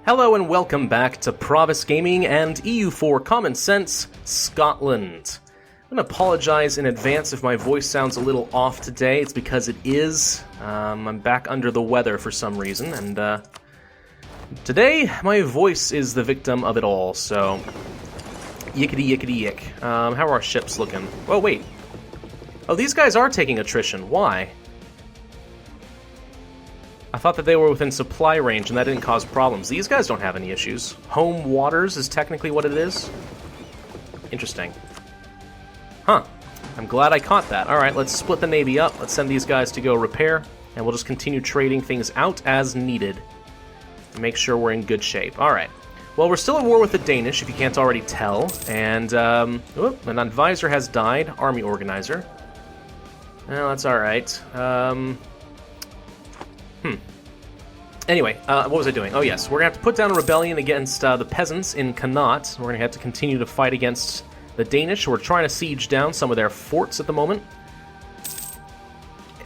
Hello and welcome back to Pravus Gaming and EU4 Common Sense Scotland. I'm going to apologize in advance if my voice sounds a little off today. It's because it is. I'm back under the weather for some reason, and today my voice is the victim of it all, so yickety yickety yick. How are our ships looking? Oh, wait. Oh, these guys are taking attrition. Why? I thought that they were within supply range and that didn't cause problems. These guys don't have any issues. Home waters is technically what it is. Interesting. Huh. I'm glad I caught that. Alright, let's split the Navy up. Let's send these guys to go repair, and we'll just continue trading things out as needed. Make sure we're in good shape. Alright. Well, we're still at war with the Danish, if you can't already tell. And, an advisor has died. Army organizer. Well, that's alright. Anyway, what was I doing? Oh yes, we're going to have to put down a rebellion against the peasants in Connaught. We're going to have to continue to fight against the Danish, who are trying to siege down some of their forts at the moment.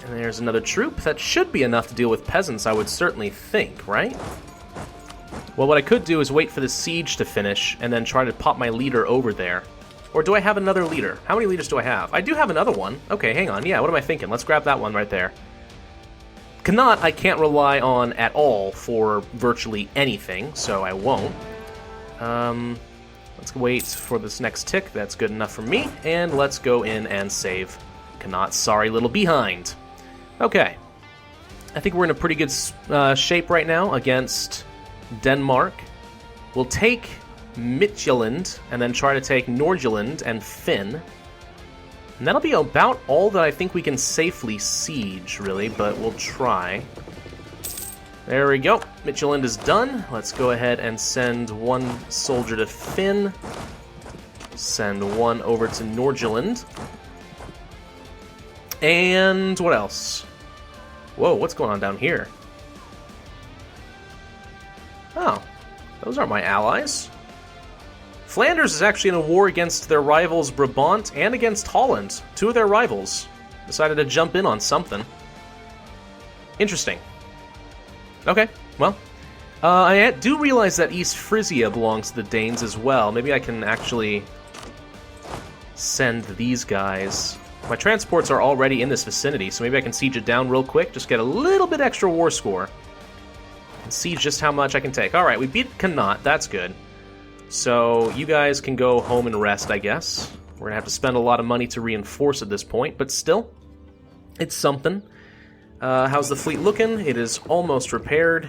And there's another troop. That should be enough to deal with peasants, I would certainly think, right? Well, what I could do is wait for the siege to finish and then try to pop my leader over there. Or do I have another leader? How many leaders do I have? I do have another one. Okay, hang on. Yeah, what am I thinking? Let's grab that one right there. Connaught I can't rely on at all for virtually anything, so I won't. Let's wait for this next tick. That's good enough for me. And let's go in and save Connaught. Sorry, little behind. Okay. I think we're in a pretty good shape right now against Denmark. We'll take Midtjylland and then try to take Nordjylland and Finn. And that'll be about all that I think we can safely siege, really, but we'll try. There we go. Midtjylland is done. Let's go ahead and send one soldier to Finn. Send one over to Nordjylland. And what else? Whoa, what's going on down here? Oh, those aren't my allies. Flanders is actually in a war against their rivals Brabant and against Holland. Two of their rivals decided to jump in on something. Interesting. Okay, well. I do realize that East Frisia belongs to the Danes as well. Maybe I can actually send these guys. My transports are already in this vicinity, so maybe I can siege it down real quick. Just get a little bit extra war score. And siege just how much I can take. Alright, we beat Connaught. That's good. So, you guys can go home and rest, I guess. We're going to have to spend a lot of money to reinforce at this point, but still, it's something. How's the fleet looking? It is almost repaired.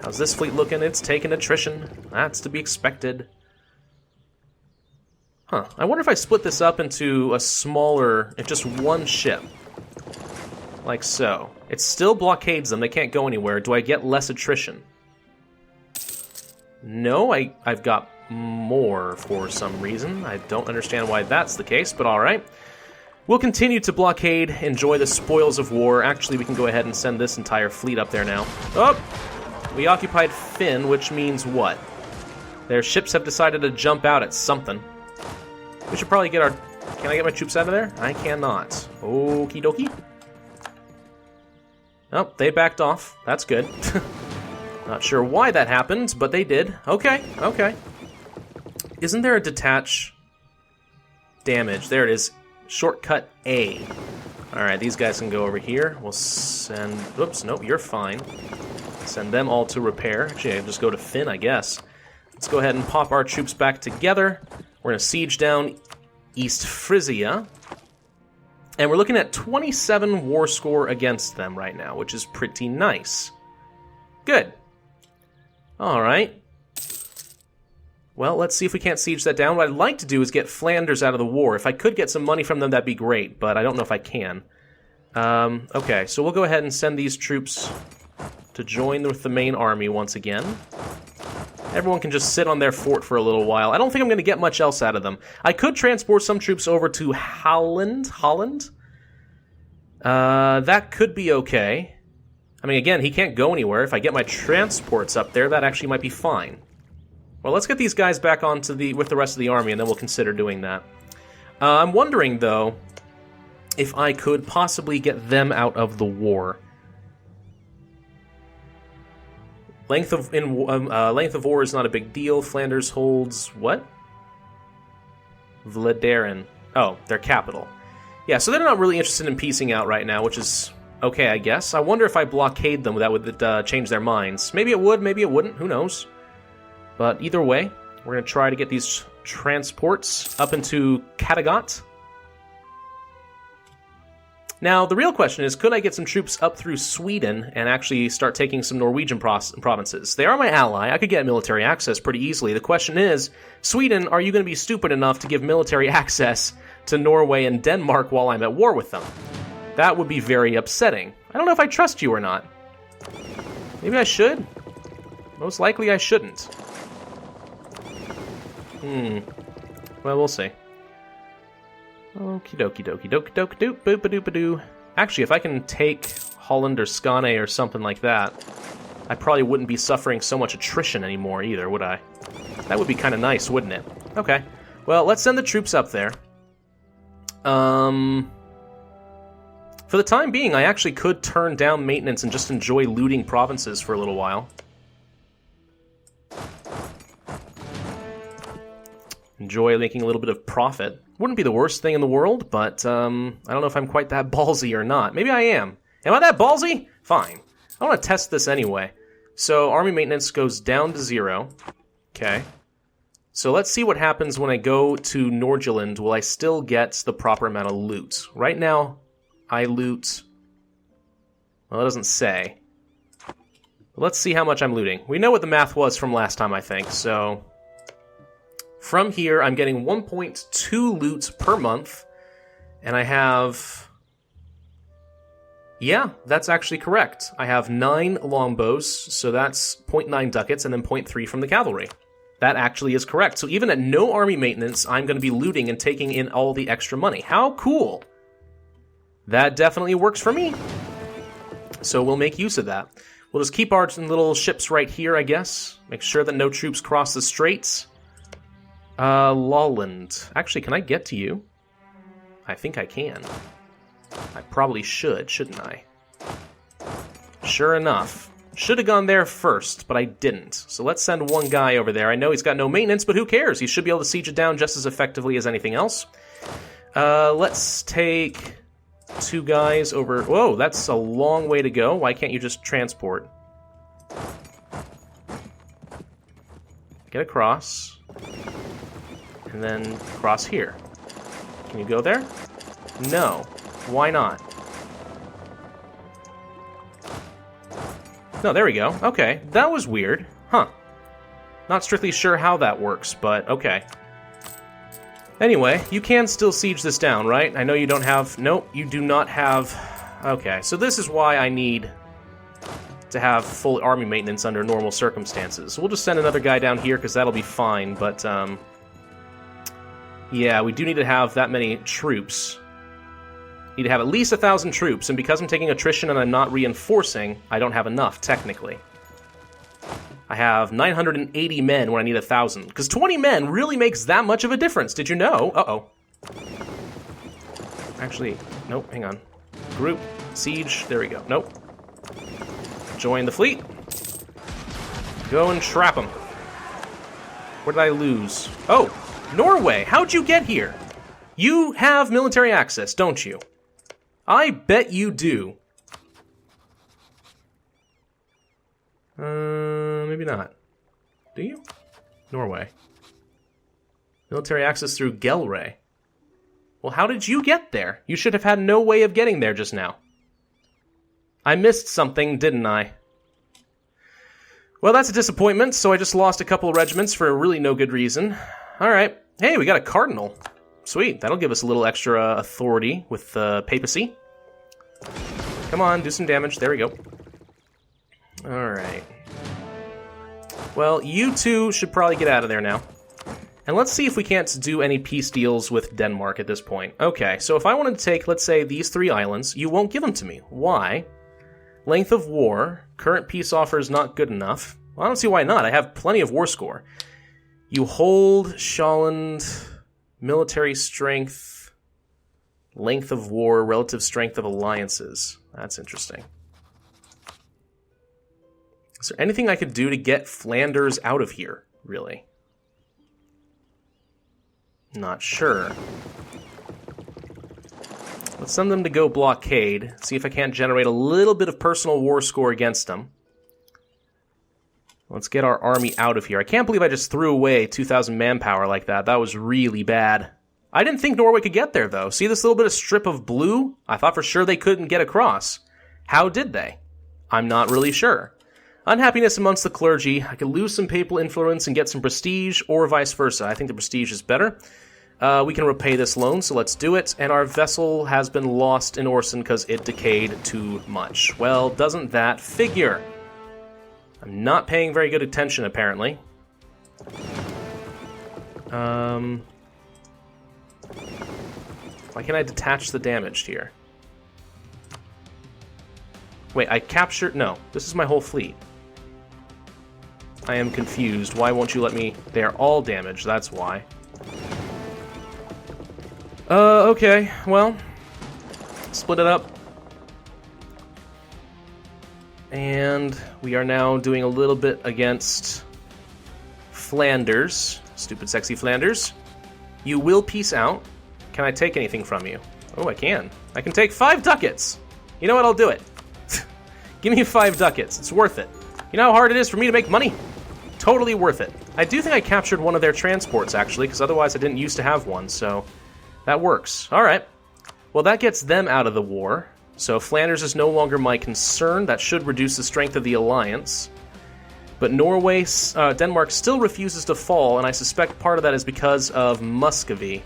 How's this fleet looking? It's taken attrition. That's to be expected. Huh. I wonder if I split this up into a smaller, just one ship. Like so. It still blockades them. They can't go anywhere. Do I get less attrition? No, I've got more for some reason. I don't understand why that's the case, but alright. We'll continue to blockade, enjoy the spoils of war. Actually, we can go ahead and send this entire fleet up there now. Oh! We occupied Finn, which means what? Their ships have decided to jump out at something. We should probably get our... Can I get my troops out of there? I cannot. Okie dokie. Oh, they backed off. That's good. Not sure why that happened, but they did. Okay, okay. Isn't there a detach damage? There it is. Shortcut A. Alright, these guys can go over here. We'll send... Oops, nope, you're fine. Send them all to repair. Actually, I'll just go to Finn, I guess. Let's go ahead and pop our troops back together. We're going to siege down East Frisia. And we're looking at 27 war score against them right now, which is pretty nice. Good. Alright. Well, let's see if we can't siege that down. What I'd like to do is get Flanders out of the war. If I could get some money from them, that'd be great, but I don't know if I can. Okay, so we'll go ahead and send these troops to join with the main army once again. Everyone can just sit on their fort for a little while. I don't think I'm going to get much else out of them. I could transport some troops over to Holland. That could be okay. I mean, again, he can't go anywhere. If I get my transports up there, that actually might be fine. Well, let's get these guys back onto with the rest of the army, and then we'll consider doing that. I'm wondering, though, if I could possibly get them out of the war. Length of war is not a big deal. Flanders holds what? Vladeren. Oh, their capital. Yeah, so they're not really interested in peacing out right now, which is okay, I guess. I wonder if I blockade them, that would change their minds. Maybe it would, maybe it wouldn't. Who knows? But either way, we're going to try to get these transports up into Kattegat. Now, the real question is, could I get some troops up through Sweden and actually start taking some Norwegian provinces? They are my ally. I could get military access pretty easily. The question is, Sweden, are you going to be stupid enough to give military access to Norway and Denmark while I'm at war with them? That would be very upsetting. I don't know if I trust you or not. Maybe I should? Most likely I shouldn't. Well, we'll see. Okie dokie dokie dokie dokie doop boop a doop a doo. Actually, if I can take Holland or Skane or something like that, I probably wouldn't be suffering so much attrition anymore either, would I? That would be kind of nice, wouldn't it? Okay. Well, let's send the troops up there. For the time being, I actually could turn down maintenance and just enjoy looting provinces for a little while. Enjoy making a little bit of profit. Wouldn't be the worst thing in the world, but I don't know if I'm quite that ballsy or not. Maybe I am. Am I that ballsy? Fine. I want to test this anyway. So army maintenance goes down to 0. Okay. So let's see what happens when I go to Nordjylland. Will I still get the proper amount of loot? Right now, I loot... Well, it doesn't say. Let's see how much I'm looting. We know what the math was from last time, I think, so... From here, I'm getting 1.2 loot per month, and I have... Yeah, that's actually correct. I have 9 longbows, so that's 0.9 ducats, and then 0.3 from the cavalry. That actually is correct. So even at no army maintenance, I'm going to be looting and taking in all the extra money. How cool! That definitely works for me. So we'll make use of that. We'll just keep our little ships right here, I guess. Make sure that no troops cross the straits. Lolland. Actually, can I get to you? I think I can. I probably should, shouldn't I? Sure enough. Should have gone there first, but I didn't. So let's send one guy over there. I know he's got no maintenance, but who cares? He should be able to siege it down just as effectively as anything else. Let's take 2 guys over... Whoa, that's a long way to go. Why can't you just transport? Get across. And then cross here. Can you go there? No. Why not? No, there we go. Okay, that was weird. Huh. Not strictly sure how that works, but okay. Anyway, you can still siege this down, right? I know you don't have... Nope, you do not have... Okay, so this is why I need to have full army maintenance under normal circumstances. We'll just send another guy down here, because that'll be fine, but, yeah, we do need to have that many troops. Need to have at least 1,000 troops, and because I'm taking attrition and I'm not reinforcing, I don't have enough, technically. I have 980 men when I need 1,000, because 20 men really makes that much of a difference, did you know? Uh-oh. Actually, nope, hang on. Group, siege, there we go. Nope. Join the fleet. Go and trap them. Where did I lose? Oh! Norway, how'd you get here? You have military access, don't you? I bet you do. Maybe not. Do you? Norway. Military access through Gelre. Well, how did you get there? You should have had no way of getting there just now. I missed something, didn't I? Well, that's a disappointment, so I just lost a couple of regiments for really no good reason. Alright. Hey, we got a cardinal. Sweet, that'll give us a little extra authority with the papacy. Come on, do some damage. There we go. Alright. Well, you two should probably get out of there now. And let's see if we can't do any peace deals with Denmark at this point. Okay, so if I wanted to take, let's say, these 3 islands, you won't give them to me. Why? Length of war. Current peace offer is not good enough. Well, I don't see why not. I have plenty of war score. You hold Sjælland, military strength, length of war, relative strength of alliances. That's interesting. Is there anything I could do to get Flanders out of here, really? Not sure. Let's send them to go blockade, see if I can't generate a little bit of personal war score against them. Let's get our army out of here. I can't believe I just threw away 2,000 manpower like that. That was really bad. I didn't think Norway could get there, though. See this little bit of strip of blue? I thought for sure they couldn't get across. How did they? I'm not really sure. Unhappiness amongst the clergy. I could lose some papal influence and get some prestige, or vice versa. I think the prestige is better. We can repay this loan, so let's do it. And our vessel has been lost in Orson because it decayed too much. Well, doesn't that figure? I'm not paying very good attention, apparently. Why can't I detach the damaged here? Wait, I captured... No, this is my whole fleet. I am confused. Why won't you let me... They are all damaged, that's why. Okay, well... Split it up. And we are now doing a little bit against Flanders. Stupid, sexy Flanders. You will peace out. Can I take anything from you? Oh, I can. I can take 5 ducats. You know what? I'll do it. Give me 5 ducats. It's worth it. You know how hard it is for me to make money? Totally worth it. I do think I captured one of their transports, actually, because otherwise I didn't used to have one, so that works. All right. Well, that gets them out of the war. So Flanders is no longer my concern. That should reduce the strength of the alliance. But Norway, Denmark still refuses to fall, and I suspect part of that is because of Muscovy.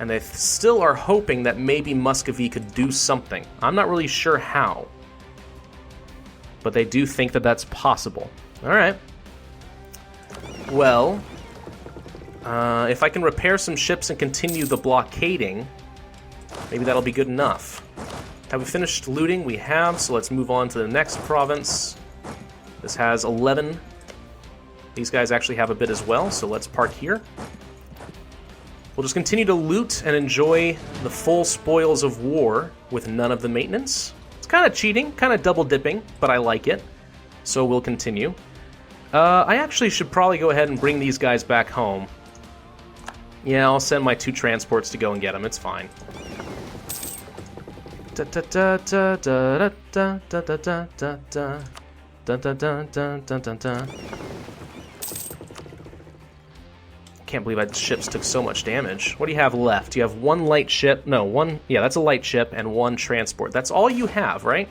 And they still are hoping that maybe Muscovy could do something. I'm not really sure how. But they do think that that's possible. All right. Well, if I can repair some ships and continue the blockading, maybe that'll be good enough. Have we finished looting? We have, so let's move on to the next province. This has 11. These guys actually have a bit as well, so let's park here. We'll just continue to loot and enjoy the full spoils of war with none of the maintenance. It's kind of cheating, kind of double dipping, but I like it. So we'll continue. I actually should probably go ahead and bring these guys back home. Yeah, I'll send my 2 transports to go and get them. It's fine. Can't believe my ships took so much damage. What do you have left? You have 1 light ship. No, 1... Yeah, that's a light ship and 1 transport. That's all you have, right?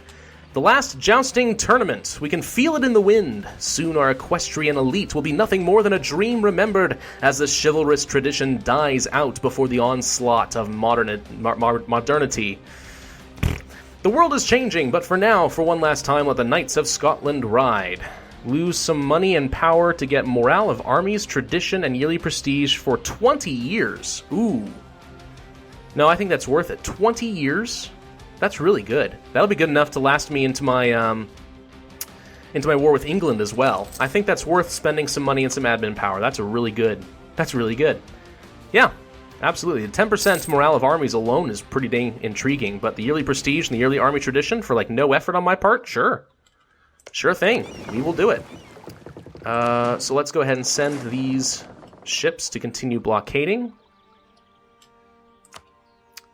The last jousting tournament. We can feel it in the wind. Soon our equestrian elite will be nothing more than a dream remembered as the chivalrous tradition dies out before the onslaught of modernity. The world is changing, but for now, for one last time, let the Knights of Scotland ride. Lose some money and power to get morale of armies, tradition, and yearly prestige for 20 years. Ooh. No, I think that's worth it. 20 years? That's really good. That'll be good enough to last me into my war with England as well. I think that's worth spending some money and some admin power. That's really good. That's really good. Yeah. Absolutely. The 10% morale of armies alone is pretty dang intriguing, but the yearly prestige and the yearly army tradition for, like, no effort on my part? Sure. Sure thing. We will do it. So let's go ahead and send these ships to continue blockading.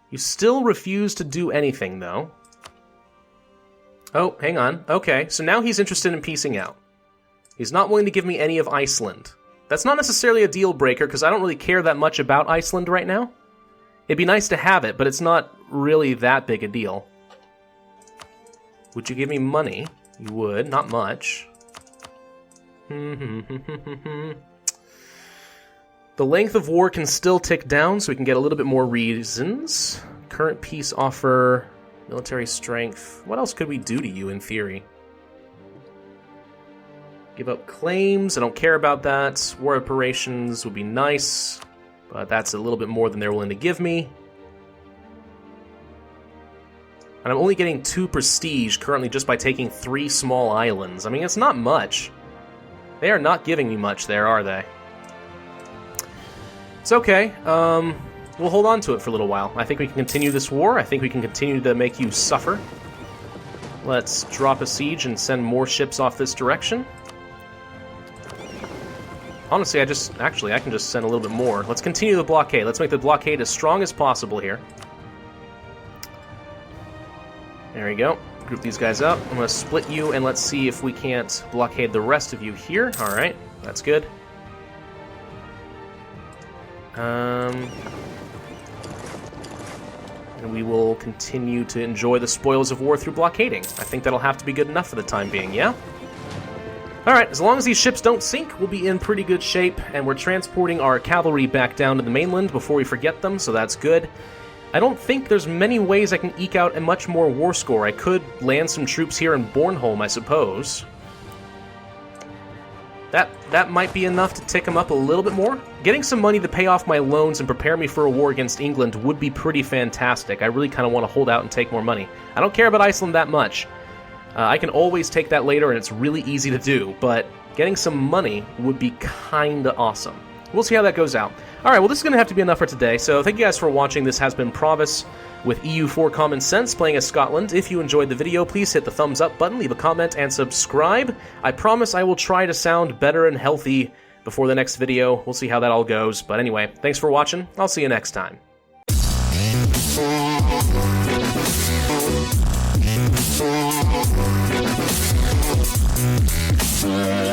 You still refuse to do anything, though. Oh, hang on. Okay, so now he's interested in piecing out. He's not willing to give me any of Iceland. That's not necessarily a deal breaker, because I don't really care that much about Iceland right now. It'd be nice to have it, but it's not really that big a deal. Would you give me money? You would. Not much. The length of war can still tick down, so we can get a little bit more reasons. Current peace offer, military strength. What else could we do to you, in theory? Give up claims. I don't care about that. War operations would be nice, but that's a little bit more than they're willing to give me. And I'm only getting 2 prestige currently just by taking 3 small islands. I mean, it's not much. They are not giving me much there, are they? It's okay. We'll hold on to it for a little while. I think we can continue this war. I think we can continue to make you suffer. Let's drop a siege and send more ships off this direction. Honestly, I can just send a little bit more. Let's continue the blockade. Let's make the blockade as strong as possible here. There we go. Group these guys up. I'm going to split you, and let's see if we can't blockade the rest of you here. All right, that's good. And we will continue to enjoy the spoils of war through blockading. I think that'll have to be good enough for the time being, yeah? Alright, as long as these ships don't sink, we'll be in pretty good shape, and we're transporting our cavalry back down to the mainland before we forget them, so that's good. I don't think there's many ways I can eke out a much more war score. I could land some troops here in Bornholm, I suppose. That might be enough to tick them up a little bit more. Getting some money to pay off my loans and prepare me for a war against England would be pretty fantastic. I really kind of want to hold out and take more money. I don't care about Iceland that much. I can always take that later, and it's really easy to do, but getting some money would be kinda awesome. We'll see how that goes out. Alright, well this is going to have to be enough for today, so thank you guys for watching. This has been Pravus with EU4 Common Sense playing as Scotland. If you enjoyed the video, please hit the thumbs up button, leave a comment, and subscribe. I promise I will try to sound better and healthy before the next video. We'll see how that all goes, but anyway, thanks for watching. I'll see you next time. Yeah.